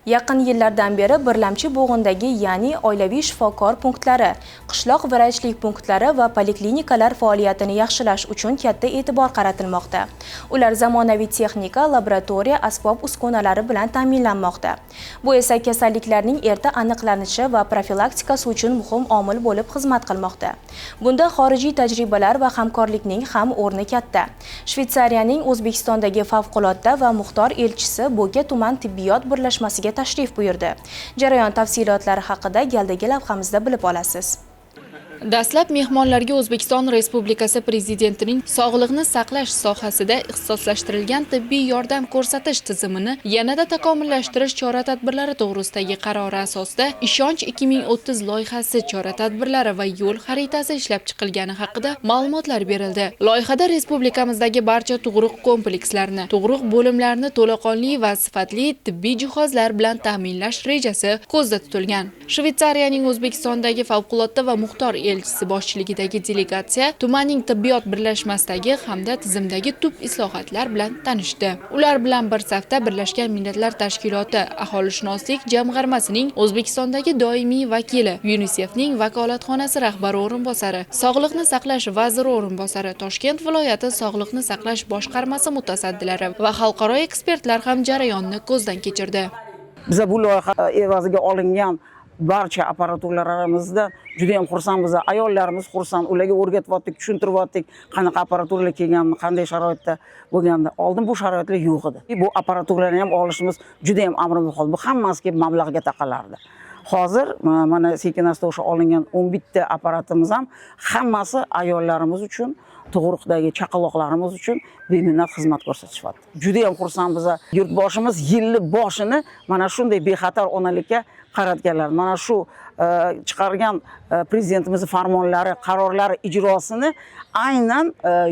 Yaqin yillardan beri birlamchi bo'g'indagi, ya'ni oilaviy shifokor punktlari, qishloq vrachlik punktlari va poliklinikalar faoliyatini yaxshilash uchun katta e'tibor qaratilmoqda. Ular zamonaviy texnika, laboratoriya, asbob-uskunalari bilan ta'minlanmoqda. Bu esa kasalliklarning erta aniqlanishi va profilaktikasi uchun muhim omil bo'lib xizmat qilmoqda. Bunda xorijiy tajribalar va hamkorlikning ham o'rni katta. Shvetsariyaning O'zbekistondagi favqulodda va muxtor elchisi Bo'ka tuman tibbiyot birlashmasiga tashrif buyurdi. Jarayon tafsilotlari haqida galdagi lavhamizda bilib olasiz. Dastlab mehmonlarga O'zbekiston Respublikasi Prezidentining sog'liqni saqlash sohasida ixtisoslashtirilgan tibbiy yordam ko'rsatish tizimini yanada takomillashtirish chora-tadbirlari to'g'risidagi qarori asosida Ishonch 2030 loyihasi chora-tadbirlari va yo'l xaritasi ishlab chiqilgani haqida ma'lumotlar berildi. Loyihada respublikamizdagi barcha tug'ruq komplekslarini, tug'ruq bo'limlarini to'laqonli va sifatli tibbiy jihozlar bilan ta'minlash rejasi ko'zda tutilgan. Shvetsariyaning O'zbekistondagi favqulodda va muxtor elchisi boshchiligidagi delegatsiya tumanning tibbiyot birlashmasidagi hamda tizimdagi tub islohotlar bilan tanishdi. Ular bilan bir safda Birlashgan Millatlar Tashkiloti aholishunoslik jamg'armasining O'zbekistondagi doimiy vakili, UNICEFning vakolatxonasi rahbari o'rinbosari, Sog'liqni saqlash vaziri o'rinbosari, Toshkent viloyati Sog'liqni saqlash boshqarmasi mutasaddilari va xalqaro ekspertlar ham jarayonni ko'zdan kechirdi. Biz bu loyiha evaziga olingan barcha apparaturalarimizni juda ham xursandmiz. Ayollarimiz xursand, ularga o'rgatyaptik, tushuntiryaptik, qanaqa apparaturalar kelganini, qanday sharoitda bo'lganda. Oldin bu sharoitlar yo'q edi. Bu apparaturalarni ham olishimiz juda ham amri mahol. Bu hammasiga mablag'ga taqalardi. Hozir mana sekin-asta o'sha olingan 11 ta apparatimiz ham hammasi ayollarimiz uchun, tug'ruqdagi chaqaloqlarimiz uchun beminnat xizmat ko'rsatishyapti. Juda ham xursandmiz. Yurtboshimiz yilni boshini mana shunday bexatar onalikka qaratganlar. Mana shu chiqargan prezidentimizning farmonlari, qarorlari ijrosini aynan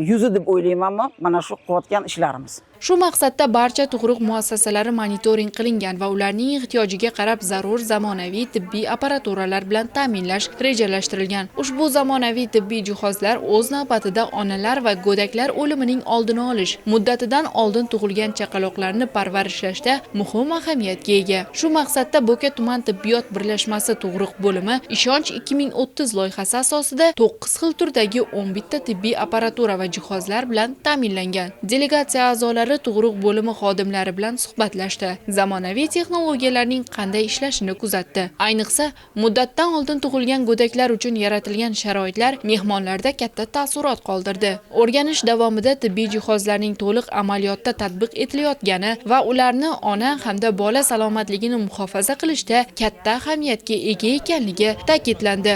yuzi deb o'ylaymanmi, mana shu qilayotgan ishlarimiz. Shu maqsadda barcha tug'ruq muassasalari monitoring qilingan va ularning ehtiyojiga qarab zarur zamonaviy tibbiy apparaturalar bilan ta'minlash rejalashtirilgan. Ushbu zamonaviy tibbiy jihozlar o'z navbatida onalar va go'daklar o'limining oldini olish, muddatidan oldin tug'ilgan chaqaloqlarni parvarishlashda muhim ahamiyatga ega. Shu maqsadda Bo'ka tuman tibbiyot birlashmasi tug'ruq bo'limi Ishonch 2030 loyihasi asosida 9 xil turdagi 11 ta tibbiy apparatura va jihozlar bilan ta'minlangan. Delegatsiya a'zolari tug'ruq bo'limi xodimlari bilan suhbatlashdi. Zamonaviy texnologiyalarning qanday ishlashini kuzatdi. Ayniqsa, muddatdan oldin tug'ilgan go'daklar uchun yaratilgan sharoitlar mehmonlarda katta taassurot qoldirdi. O'rganish davomida tibbiy jihozlarning to'liq amaliyotda tatbiq etilayotgani va ularni ona hamda bola salomatligini muhofaza qilishda katta ahamiyatga ega ekanligi ta'kidlandi.